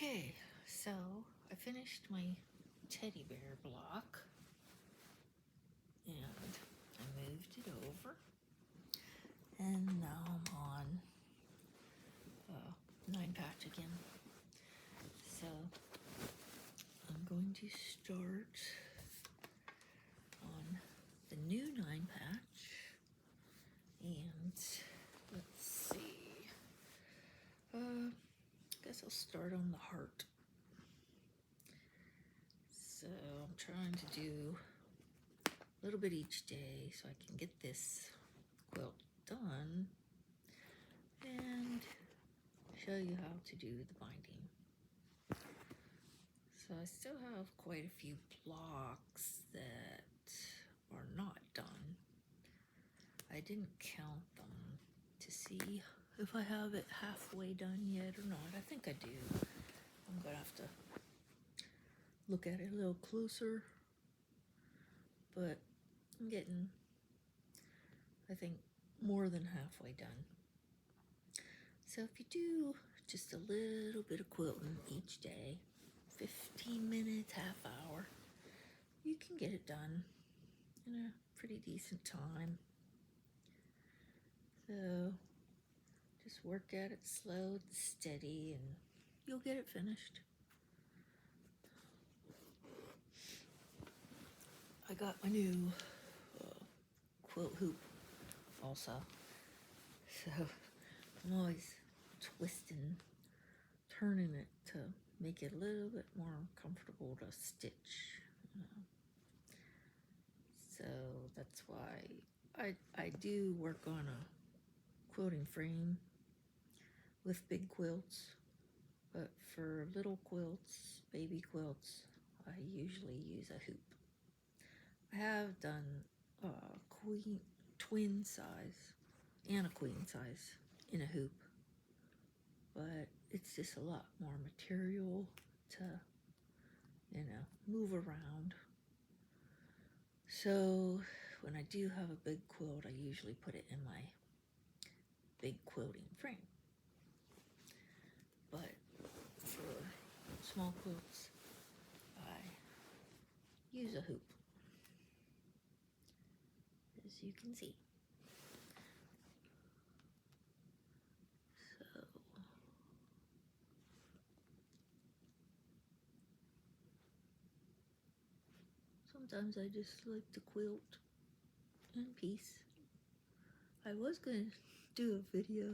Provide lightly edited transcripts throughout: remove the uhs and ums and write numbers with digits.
Okay, so I finished my teddy bear block and I moved it over, and now I'm on 9 patch again. So I'm going to start on the new 9 patch, and let's see. I guess I'll start on the heart. So I'm trying to do a little bit each day so I can get this quilt done and show you how to do the binding. So I still have quite a few blocks that are not done. I didn't count them to see if I have it halfway done yet or not. I think I do. I'm gonna have to look at it a little closer, but I'm getting, I think, more than halfway done. So if you do just a little bit of quilting each day, 15 minutes, half hour, you can get it done in a pretty decent time. So just work at it slow and steady and you'll get it finished. I got my new quilt hoop also, so I'm always twisting, turning it to make it a little bit more comfortable to stitch. So that's why I do work on a quilting frame with big quilts, but for little quilts, baby quilts, I usually use a hoop. I have done twin size and a queen size in a hoop, but it's just a lot more material to, move around. So when I do have a big quilt, I usually put it in my big quilting frame. But for small quilts, I use a hoop, as you can see. So sometimes I just like to quilt in peace. I was going to do a video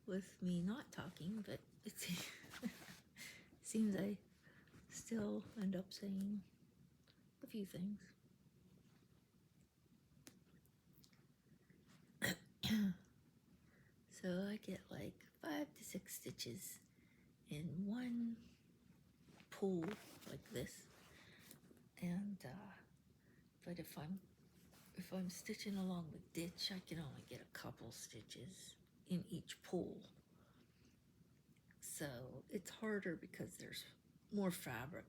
with me not talking, but it seems I still end up saying a few things. So I get like 5 to 6 stitches in one pull like this, and but if I'm stitching along the ditch, I can only get a couple stitches in each pull. So it's harder because there's more fabric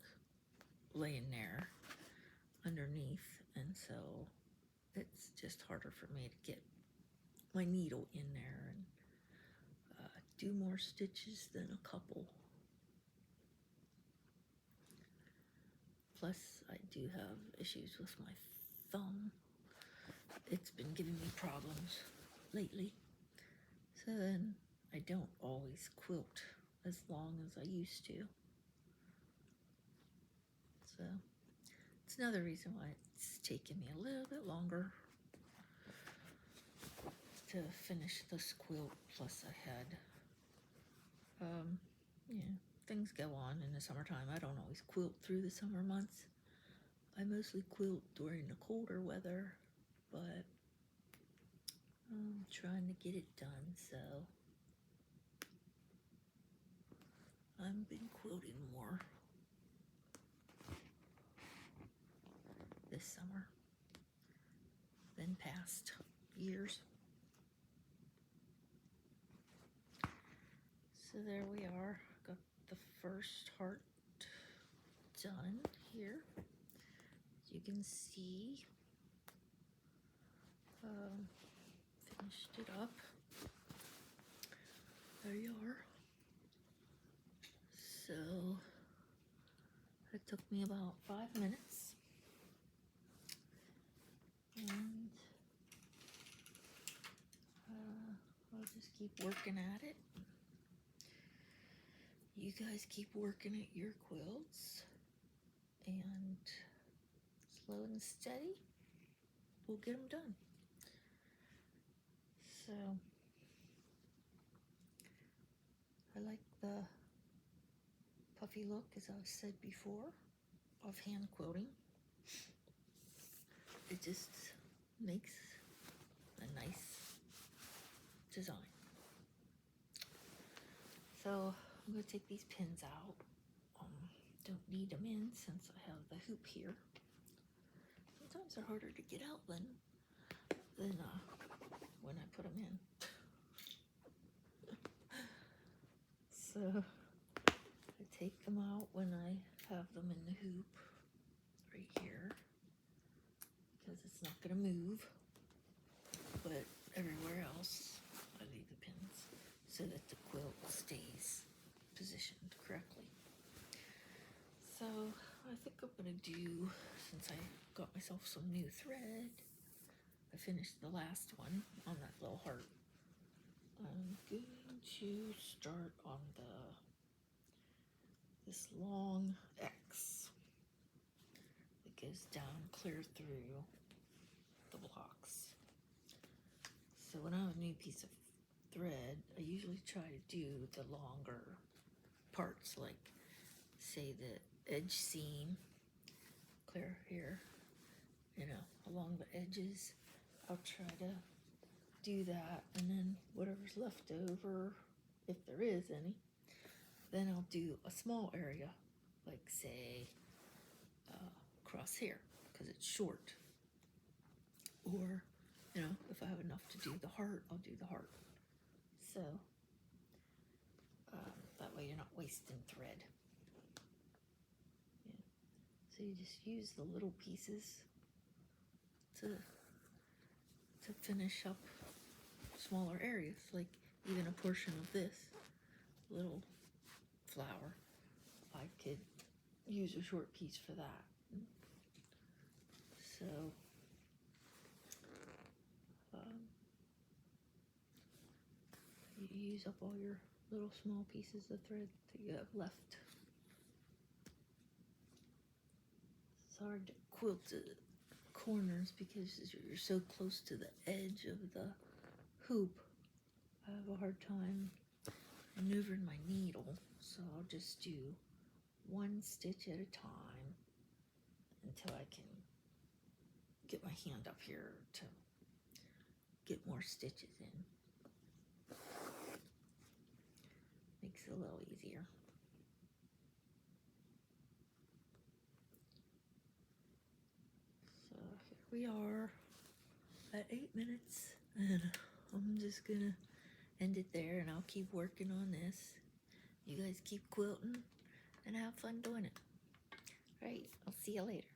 laying there underneath, and so it's just harder for me to get my needle in there and do more stitches than a couple. Plus I do have issues with my thumb. It's been giving me problems lately, so then I don't always quilt as long as I used to. So it's another reason why it's taken me a little bit longer to finish this quilt. Plus I had things go on in the summertime. I don't always quilt through the summer months. I mostly quilt during the colder weather, but I'm trying to get it done, so I've been quilting more this summer than past years. So there we are, got the first heart done here. As you can see, finished it up. There you are. So it took me about 5 minutes, and I'll just keep working at it. You guys keep working at your quilts, and slow and steady, we'll get them done. So I like the puffy look, as I said before, of hand quilting. It just makes a nice design. So I'm going to take these pins out. Don't need them in since I have the hoop here. Sometimes they're harder to get out than when I put them in. So I take them out when I have them in the hoop right here, because it's not going to move, but everywhere else I leave the pins so that the quilt stays positioned correctly. So I think I'm going to do, since I got myself some new thread, I finished the last one on that little heart. I'm going to start on this long X that goes down clear through the blocks. So when I have a new piece of thread, I usually try to do the longer parts, like say the edge seam, clear here, along the edges. I'll try to do that, and then whatever's left over, if there is any, then I'll do a small area, like say across here, because it's short. Or, if I have enough to do the heart, I'll do the heart. So that way you're not wasting thread. Yeah. So you just use the little pieces to finish up smaller areas, like even a portion of this little flower. I could use a short piece for that. So you use up all your little small pieces of thread that you have left. It's hard to quilt the corners because you're so close to the edge of the hoop. I have a hard time maneuvering my needle, so I'll just do one stitch at a time until I can get my hand up here to get more stitches in. Makes it a little easier. So here we are at 8 minutes, and I'm just gonna end it there, and I'll keep working on this. You guys keep quilting and have fun doing it. All right, I'll see you later.